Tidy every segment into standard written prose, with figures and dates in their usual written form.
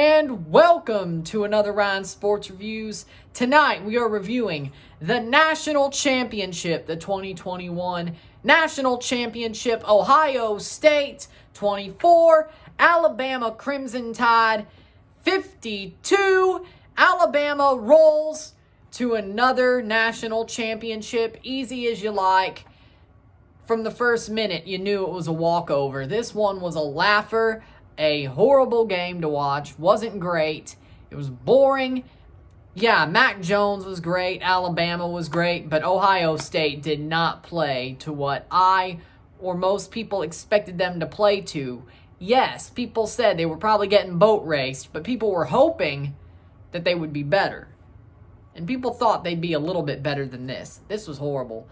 And welcome to another round of Sports Reviews. Tonight we are reviewing the National Championship, the 2021 National Championship. Ohio State 24, Alabama Crimson Tide 52. Alabama rolls to another national championship, easy as you like. From the first minute, you knew it was a walkover. This one was a laugher. A horrible game to watch. Wasn't great. It was boring. Yeah, Mac Jones was great. Alabama was great. But Ohio State did not play to what I or most people expected them to play to. Yes, people said they were probably getting boat raced, but people were hoping that they would be better. And people thought they'd be a little bit better than this. This was horrible.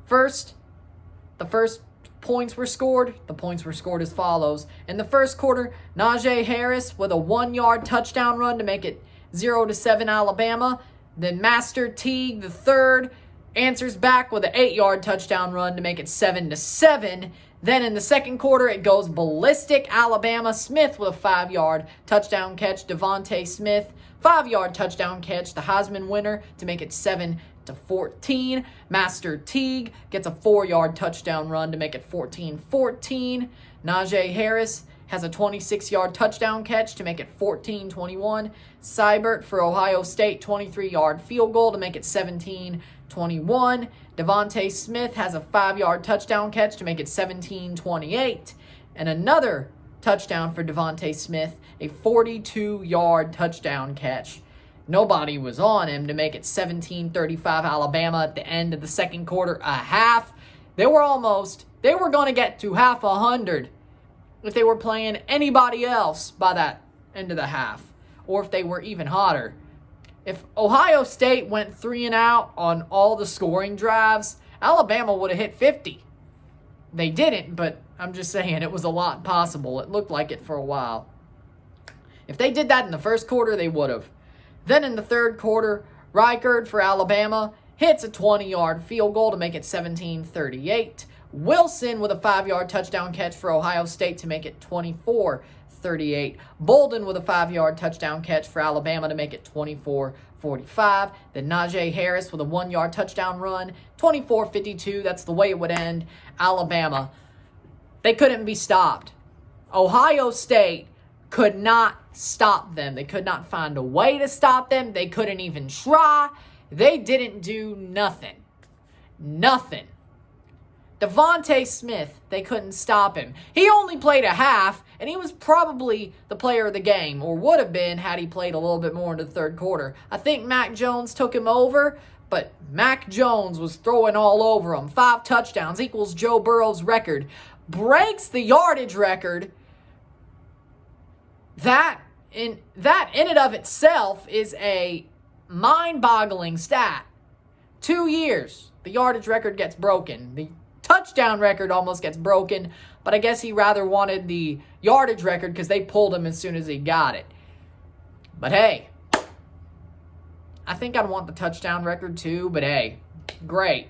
The first points were scored. The points were scored as follows. In the first quarter, Najee Harris with a 1-yard touchdown run to make it 0-7 Alabama. Then Master Teague, the third, answers back with an 8-yard touchdown run to make it 7-7. Then in the second quarter, it goes ballistic. Alabama. Smith with a 5-yard touchdown catch. Devontae Smith, 5-yard touchdown catch, the Heisman winner, to make it 7-14. Master Teague gets a 4-yard touchdown run to make it 14-14. Najee Harris has a 26-yard touchdown catch to make it 14-21. Seibert for Ohio State, 23-yard field goal to make it 17-21. Devontae Smith has a 5-yard touchdown catch to make it 17-28. And another touchdown for Devontae Smith, a 42-yard touchdown catch. Nobody was on him to make it 17-35 Alabama at the end of the second quarter. A half. They were going to get to half 100 if they were playing anybody else by that end of the half. Or if they were even hotter. If Ohio State went 3 and out on all the scoring drives, Alabama would have hit 50. They didn't, but I'm just saying it was a lot possible. It looked like it for a while. If they did that in the first quarter, they would have. Then in the third quarter, Reichard for Alabama hits a 20-yard field goal to make it 17-38. Wilson with a 5-yard touchdown catch for Ohio State to make it 24-38. Bolden with a 5-yard touchdown catch for Alabama to make it 24-45. Then Najee Harris with a 1-yard touchdown run, 24-52. That's the way it would end. Alabama, they couldn't be stopped. Ohio State could not stop them. They could not find a way to stop them. They couldn't even try. They didn't do nothing. Nothing. Devontae Smith, they couldn't stop him. He only played a half, and he was probably the player of the game, or would have been had he played a little bit more into the third quarter. I think Mac Jones took him over, but Mac Jones was throwing all over him. 5 touchdowns equals Joe Burrow's record. Breaks the yardage record. That in and of itself is a mind-boggling stat. 2 years, the yardage record gets broken. The touchdown record almost gets broken, but I guess he rather wanted the yardage record because they pulled him as soon as he got it. But hey, I think I'd want the touchdown record too, but hey, great.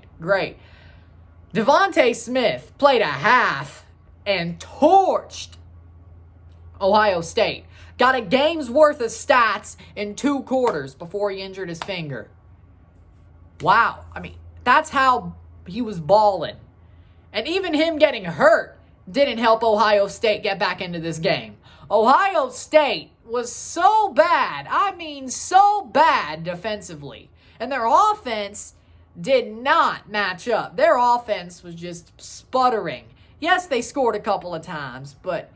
Devontae Smith played a half and torched Ohio State. Got a game's worth of stats in 2 quarters before he injured his finger. Wow. I mean, that's how he was balling. And even him getting hurt didn't help Ohio State get back into this game. Ohio State was so bad. I mean, so bad defensively. And their offense did not match up. Their offense was just sputtering. Yes, they scored a couple of times, but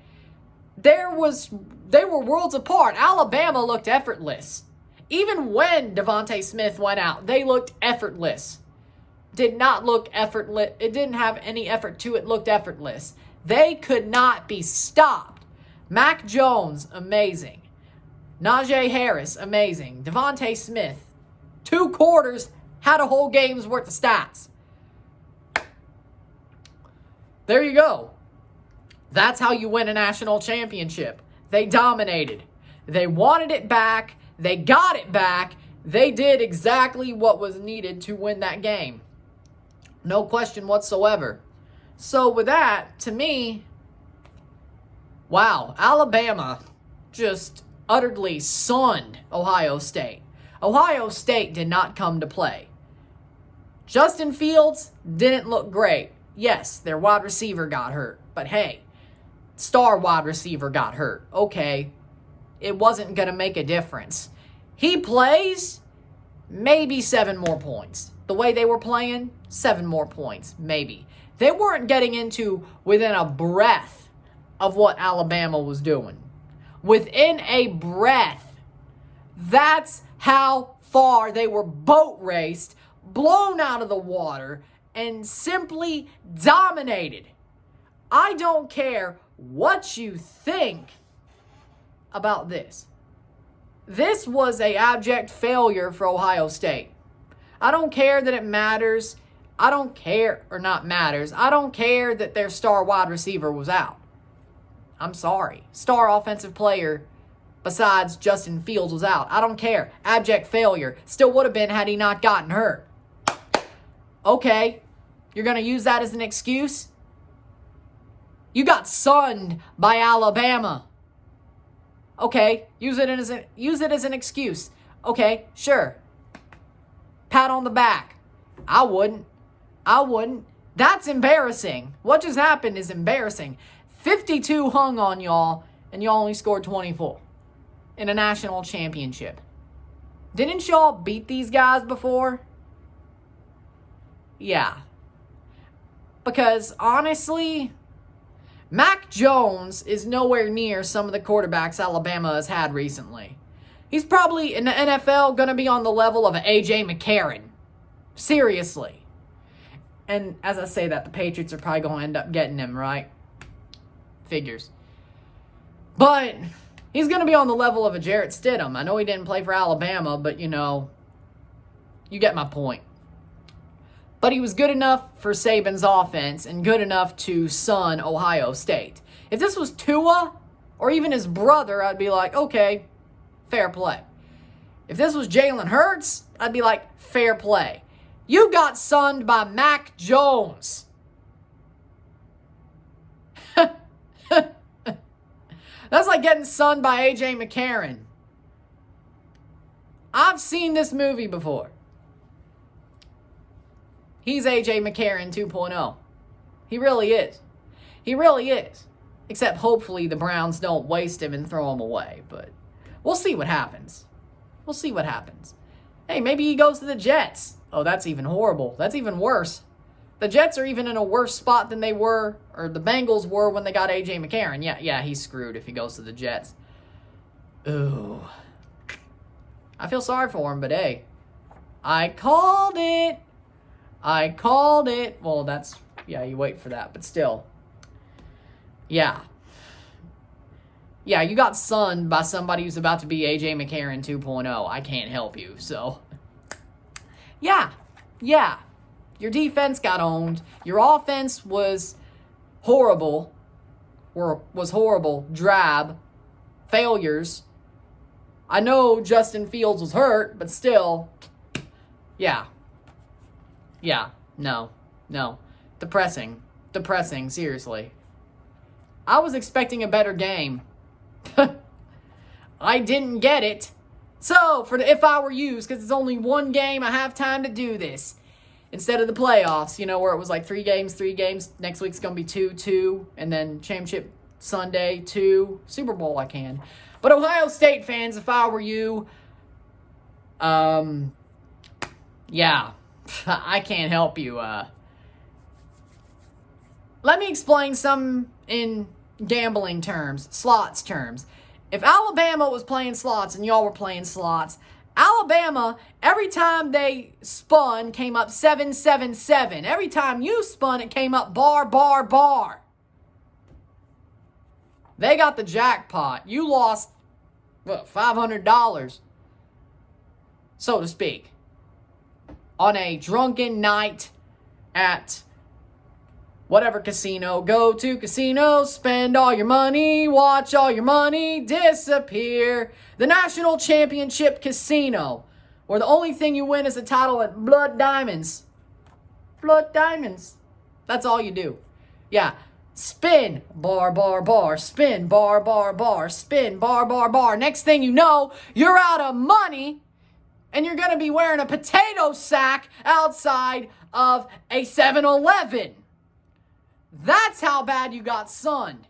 they were worlds apart. Alabama looked effortless. Even when Devontae Smith went out, they looked effortless. Did not look effortless. It didn't have any effort to it. Looked effortless. They could not be stopped. Mac Jones, amazing. Najee Harris, amazing. Devontae Smith, 2 quarters, had a whole game's worth of stats. There you go. That's how you win a national championship. They dominated. They wanted it back. They got it back. They did exactly what was needed to win that game. No question whatsoever. So with that, to me, wow, Alabama just utterly sunned Ohio State. Ohio State did not come to play. Justin Fields didn't look great. Yes, their wide receiver got hurt. But hey, star wide receiver got hurt. Okay, it wasn't going to make a difference. He plays, maybe 7 more points. The way they were playing, 7 more points, maybe. They weren't getting into within a breath of what Alabama was doing. Within a breath. That's how far they were boat raced, blown out of the water, and simply dominated. I don't care what you think about this. This was an abject failure for Ohio State. I don't care that it matters. I don't care, or not matters. I don't care that their star wide receiver was out. I'm sorry. Star offensive player besides Justin Fields was out. I don't care. Abject failure. Still would have been had he not gotten hurt. Okay. You're going to use that as an excuse? You got sunned by Alabama. Okay. Use it as an excuse. Okay, sure. Pat on the back. I wouldn't. That's embarrassing. What just happened is embarrassing. 52 hung on y'all, and y'all only scored 24 in a national championship. Didn't y'all beat these guys before? Yeah. Because, honestly, Mac Jones is nowhere near some of the quarterbacks Alabama has had recently. He's probably, in the NFL, going to be on the level of A.J. McCarron. Seriously. And as I say that, the Patriots are probably going to end up getting him, right? Figures. But he's going to be on the level of a Jarrett Stidham. I know he didn't play for Alabama, but, you get my point. But he was good enough for Saban's offense and good enough to sun Ohio State. If this was Tua or even his brother, I'd be like, okay, fair play. If this was Jalen Hurts, I'd be like, fair play. You got sunned by Mac Jones. That's like getting sunned by A.J. McCarron. I've seen this movie before. He's A.J. McCarron 2.0. He really is. He really is. Except hopefully the Browns don't waste him and throw him away. But we'll see what happens. We'll see what happens. Hey, maybe he goes to the Jets. Oh, that's even horrible. That's even worse. The Jets are even in a worse spot than they were, or the Bengals were when they got A.J. McCarron. Yeah, he's screwed if he goes to the Jets. Ooh. I feel sorry for him, but hey. I called it. Well, that's, you wait for that, but still. Yeah, you got sunned by somebody who's about to be A.J. McCarron 2.0. I can't help you, so. Yeah. Your defense got owned. Your offense was horrible. Drab. Failures. I know Justin Fields was hurt, but still. Yeah, no. Depressing, seriously. I was expecting a better game. I didn't get it. So, if I were yous, because it's only one game, I have time to do this. Instead of the playoffs, where it was like 3 games. Next week's going to be 2, and then championship Sunday, 2. Super Bowl, I can. But Ohio State fans, if I were you, yeah, I can't help you. Let me explain some in gambling terms, slots terms. If Alabama was playing slots and y'all were playing slots, Alabama, every time they spun, came up 777. Every time you spun, it came up bar. They got the jackpot. You lost, $500, so to speak, on a drunken night at whatever casino. Go to casino, spend all your money, watch all your money disappear. The National Championship Casino, where the only thing you win is a title at Blood Diamonds. That's all you do. Yeah, Spin, bar, bar, bar. Spin, bar, bar, bar. Spin, bar, bar, bar. Next thing you know, you're out of money and you're going to be wearing a potato sack outside of a 7-Eleven. That's how bad you got sunned.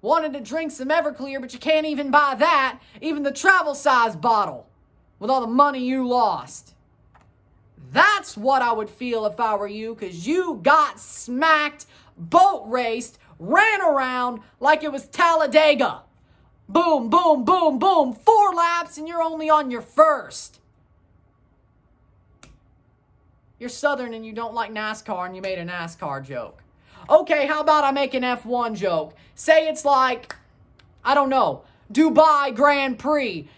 Wanted to drink some Everclear, but you can't even buy that, even the travel size bottle, with all the money you lost. That's what I would feel if I were you, because you got smacked, boat raced, ran around like it was Talladega. Boom, boom, boom, boom. 4 laps and you're only on your first. You're Southern and you don't like NASCAR and you made a NASCAR joke. Okay, how about I make an F1 joke? Say it's like, I don't know, Dubai Grand Prix.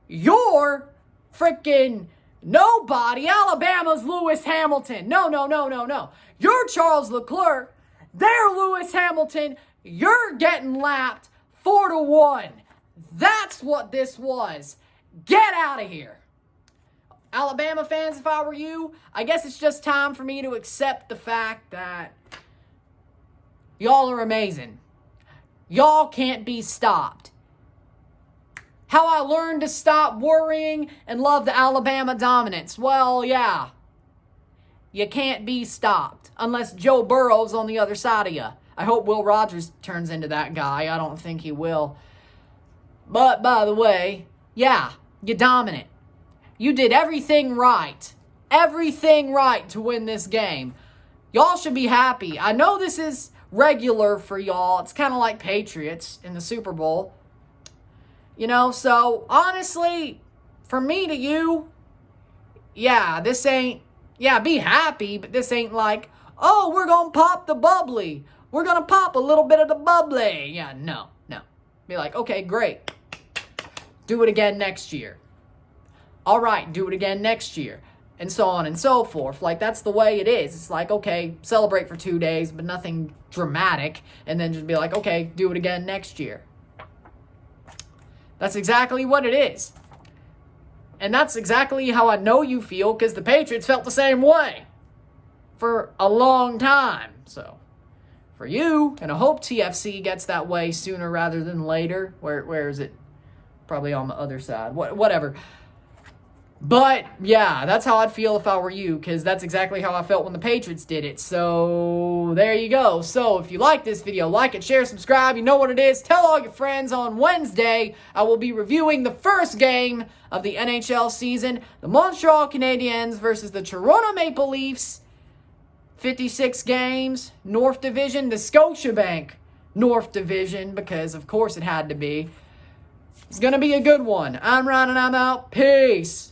You're freaking nobody. Alabama's Lewis Hamilton. No. You're Charles Leclerc. They're Lewis Hamilton. You're getting lapped 4-1. That's what this was. Get out of here. Alabama fans, if I were you, I guess it's just time for me to accept the fact that y'all are amazing. Y'all can't be stopped. How I learned to stop worrying and love the Alabama dominance. Well, yeah. You can't be stopped. Unless Joe Burrow's on the other side of you. I hope Will Rogers turns into that guy. I don't think he will. But, by the way, yeah, you're dominant. You did everything right. Everything right to win this game. Y'all should be happy. I know this is regular for y'all. It's kind of like Patriots in the Super Bowl. You know, so honestly, from me to you, yeah, this ain't, yeah, be happy, but this ain't like, oh, we're going to pop the bubbly. We're going to pop a little bit of the bubbly. Yeah, no. Be like, okay, great. Do it again next year. All right, do it again next year. And so on and so forth. Like, that's the way it is. It's like, okay, celebrate for 2 days, but nothing dramatic. And then just be like, okay, do it again next year. That's exactly what it is. And that's exactly how I know you feel, because the Patriots felt the same way for a long time. So, for you, and I hope TFC gets that way sooner rather than later. Where is it? Probably on the other side. Whatever. But, yeah, that's how I'd feel if I were you, because that's exactly how I felt when the Patriots did it. So, there you go. So, if you like this video, like it, share, subscribe. You know what it is. Tell all your friends. On Wednesday, I will be reviewing the first game of the NHL season. The Montreal Canadiens versus the Toronto Maple Leafs. 56 games, North Division, the Scotiabank North Division, because, of course, it had to be. It's going to be a good one. I'm Ryan, and I'm out. Peace.